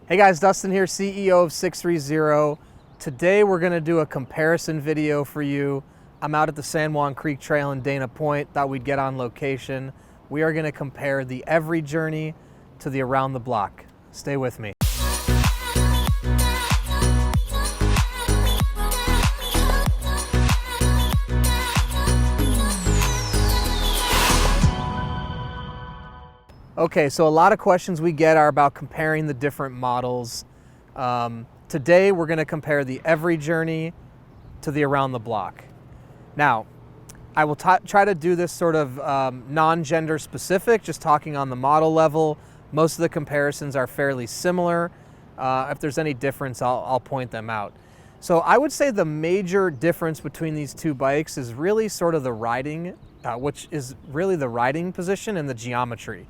Hey guys, Dustin here, CEO of Sixthreezero. Today we're going to do a comparison video for you. I'm out at the San Juan Creek Trail in Dana Point, thought we'd get on location. We are going to compare the EVRYjourney to the Around the Block. Stay with me. Okay, so a lot of questions we get are about comparing the different models. Today we're going to compare the EVRYjourney to the Around the Block. Now, I will try to do this sort of non-gender specific, just talking on the model level. Most of the comparisons are fairly similar. If there's any difference, I'll point them out. So I would say the major difference between these two bikes is really sort of the riding, which is really the riding position and the geometry.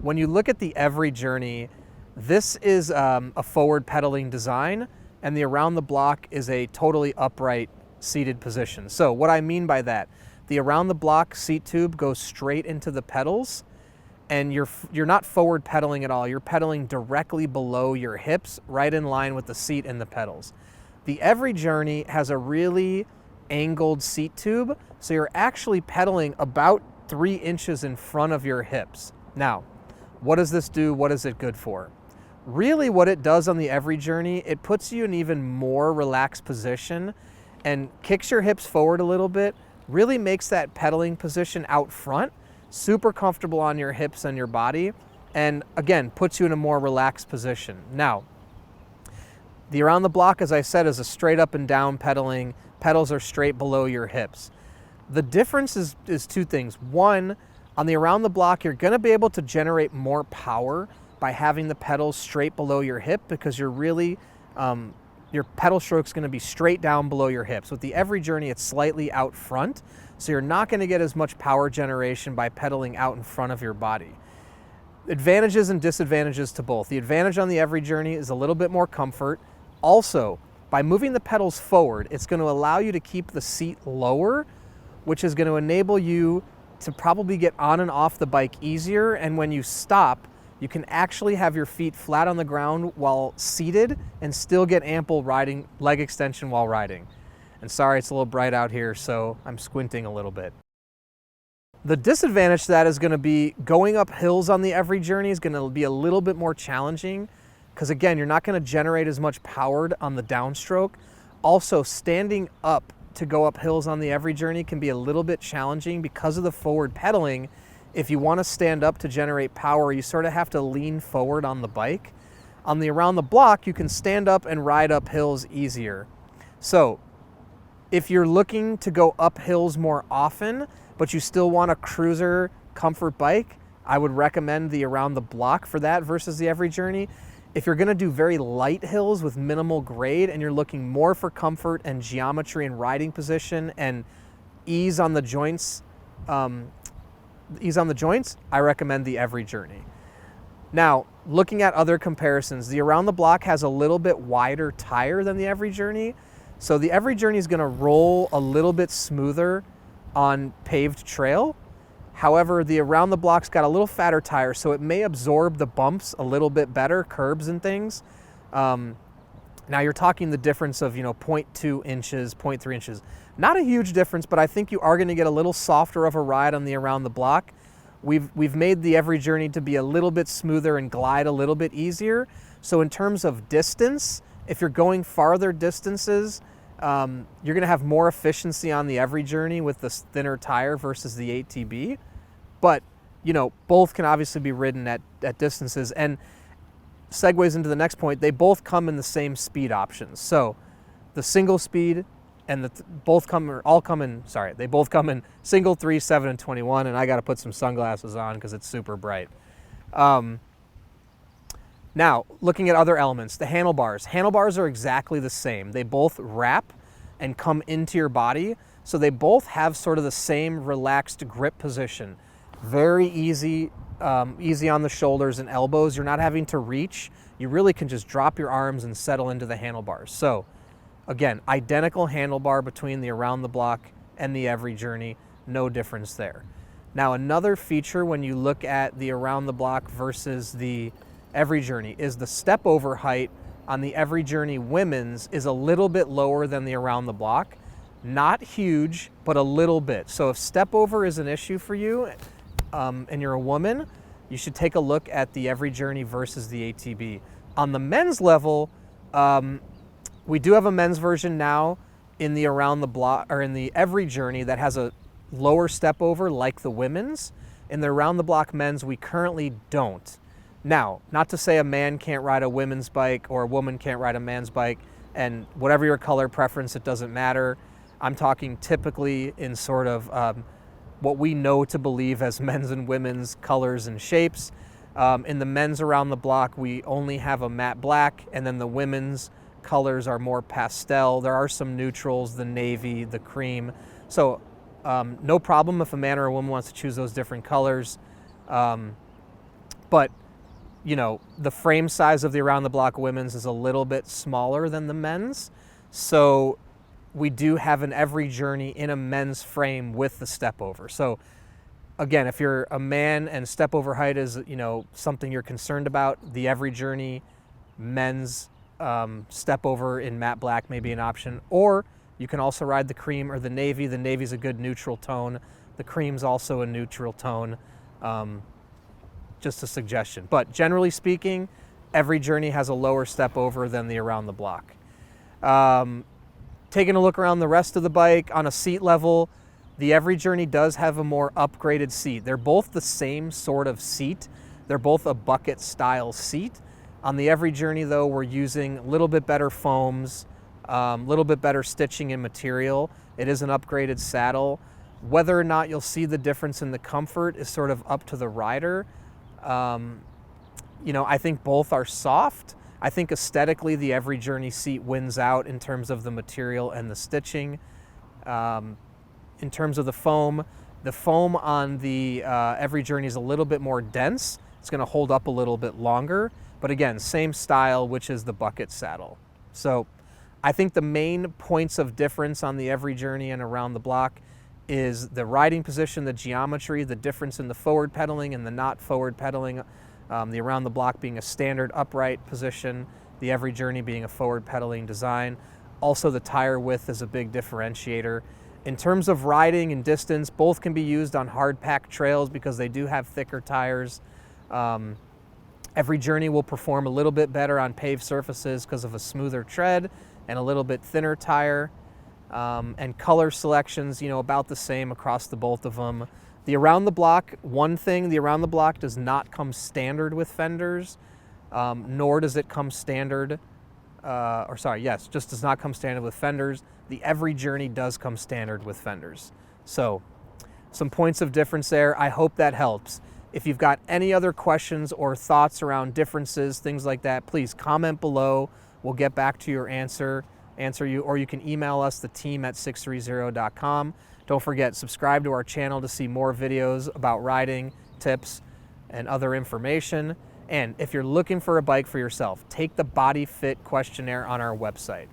When you look at the EVRYjourney, this is a forward pedaling design, and the Around the Block is a totally upright seated position. So what I mean by that, the Around the Block seat tube goes straight into the pedals, and you're not forward pedaling at all. You're pedaling directly below your hips, right in line with the seat and the pedals. The EVRYjourney has a really angled seat tube, so you're actually pedaling about 3 inches in front of your hips. Now, what does this do? What is it good for? Really what it does on the EVRYjourney, it puts you in even more relaxed position and kicks your hips forward a little bit, really makes that pedaling position out front super comfortable on your hips and your body, and again, puts you in a more relaxed position. Now, the Around the Block, as I said, is a straight up and down pedaling. Pedals are straight below your hips. The difference is two things. One, on the Around the Block, you're going to be able to generate more power by having the pedals straight below your hip, because you're really, your pedal stroke's going to be straight down below your hips. With the EVRYjourney, it's slightly out front, so you're not going to get as much power generation by pedaling out in front of your body. Advantages and disadvantages to both. The advantage on the EVRYjourney is a little bit more comfort. Also, by moving the pedals forward, it's going to allow you to keep the seat lower, which is going to enable you to probably get on and off the bike easier, and when you stop, you can actually have your feet flat on the ground while seated and still get ample riding leg extension while riding. And sorry, it's a little bright out here, so I'm squinting a little bit. The disadvantage to that is going to be going up hills on the EVRYjourney is going to be a little bit more challenging, because again, you're not going to generate as much power on the downstroke. Also, standing up to go up hills on the EVRYjourney can be a little bit challenging because of the forward pedaling. If you want to stand up to generate power, you sort of have to lean forward on the bike. On the Around the Block, you can stand up and ride up hills easier. So if you're looking to go up hills more often, but you still want a cruiser comfort bike, I would recommend the Around the Block for that versus the EVRYjourney. If you're going to do very light hills with minimal grade and you're looking more for comfort and geometry and riding position and ease on the joints, I recommend the EVRYjourney. Now, looking at other comparisons, the Around the Block has a little bit wider tire than the EVRYjourney, so the EVRYjourney is going to roll a little bit smoother on paved trail. However, the Around the Block's got a little fatter tire, so it may absorb the bumps a little bit better, curbs and things. Now you're talking the difference of 0.2 inches, 0.3 inches. Not a huge difference, but I think you are going to get a little softer of a ride on the Around the Block. We've made the EVRYjourney to be a little bit smoother and glide a little bit easier. So in terms of distance, if you're going farther distances, you're going to have more efficiency on the EVRYjourney with the thinner tire versus the ATB. But, both can obviously be ridden at distances, and segues into the next point. They both come in the same speed options. So the single speed and they both come in single, 3, 7, and 21, and I got to put some sunglasses on because it's super bright. Now, looking at other elements, the handlebars. Handlebars are exactly the same. They both wrap and come into your body, so they both have sort of the same relaxed grip position. Very easy, easy on the shoulders and elbows. You're not having to reach. You really can just drop your arms and settle into the handlebars. So again, identical handlebar between the Around the Block and the EVRYjourney, no difference there. Now another feature when you look at the Around the Block versus the EVRYjourney is the step over height on the EVRYjourney women's is a little bit lower than the Around the Block. Not huge, but a little bit. So if step over is an issue for you and you're a woman, you should take a look at the EVRYjourney versus the ATB. On the men's level, we do have a men's version now in the Around the Block, or in the EVRYjourney, that has a lower step over like the women's. In the Around the Block men's, we currently don't. Now, not to say a man can't ride a women's bike or a woman can't ride a man's bike, and whatever your color preference, it doesn't matter. I'm talking typically in sort of what we know to believe as men's and women's colors and shapes. In the men's Around the Block, we only have a matte black, and then the women's colors are more pastel. There are some neutrals, the navy, the cream. So no problem if a man or a woman wants to choose those different colors. But you know, the frame size of the Around the Block women's is a little bit smaller than the men's. So we do have an EVRYjourney in a men's frame with the step over. So again, if you're a man and step over height is, you know, something you're concerned about, the EVRYjourney men's step over in matte black may be an option. Or you can also ride the cream or the navy. The navy's a good neutral tone. The cream's also a neutral tone. Just a suggestion. But generally speaking, EVRYjourney has a lower step over than the Around the Block. Taking a look around the rest of the bike, on a seat level, the EVRYjourney does have a more upgraded seat. They're both the same sort of seat. They're both a bucket style seat. On the EVRYjourney though, we're using a little bit better foams, a little bit better stitching and material. It is an upgraded saddle. Whether or not you'll see the difference in the comfort is sort of up to the rider. You know, I think both are soft. I think aesthetically the EVRYjourney seat wins out in terms of the material and the stitching. In terms of the foam on the EVRYjourney is a little bit more dense. It's going to hold up a little bit longer. But again, same style, which is the bucket saddle. So I think the main points of difference on the EVRYjourney and Around the Block is the riding position, the geometry, the difference in the forward pedaling and the not forward pedaling. The Around the Block being a standard upright position, the EVRYjourney being a forward pedaling design. Also the tire width is a big differentiator. In terms of riding and distance, both can be used on hard packed trails because they do have thicker tires. EVRYjourney will perform a little bit better on paved surfaces because of a smoother tread and a little bit thinner tire. And color selections, you know, about the same across the both of them. The Around the Block, one thing, the Around the Block does not come standard with fenders, nor does it come standard, just does not come standard with fenders. The EVRYjourney does come standard with fenders. So, some points of difference there. I hope that helps. If you've got any other questions or thoughts around differences, things like that, please comment below. We'll get back to your answer you, or you can email us, the team at Sixthreezero.com. Don't forget, subscribe to our channel to see more videos about riding, tips, and other information. And if you're looking for a bike for yourself, take the BodyFit questionnaire on our website.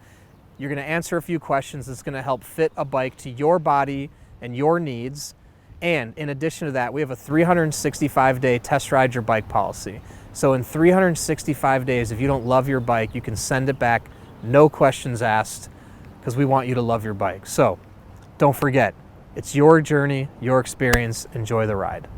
You're going to answer a few questions that's going to help fit a bike to your body and your needs. And in addition to that, we have a 365-day test ride your bike policy. So in 365 days, if you don't love your bike, you can send it back, no questions asked, because we want you to love your bike. So don't forget, it's your journey, your experience. Enjoy the ride.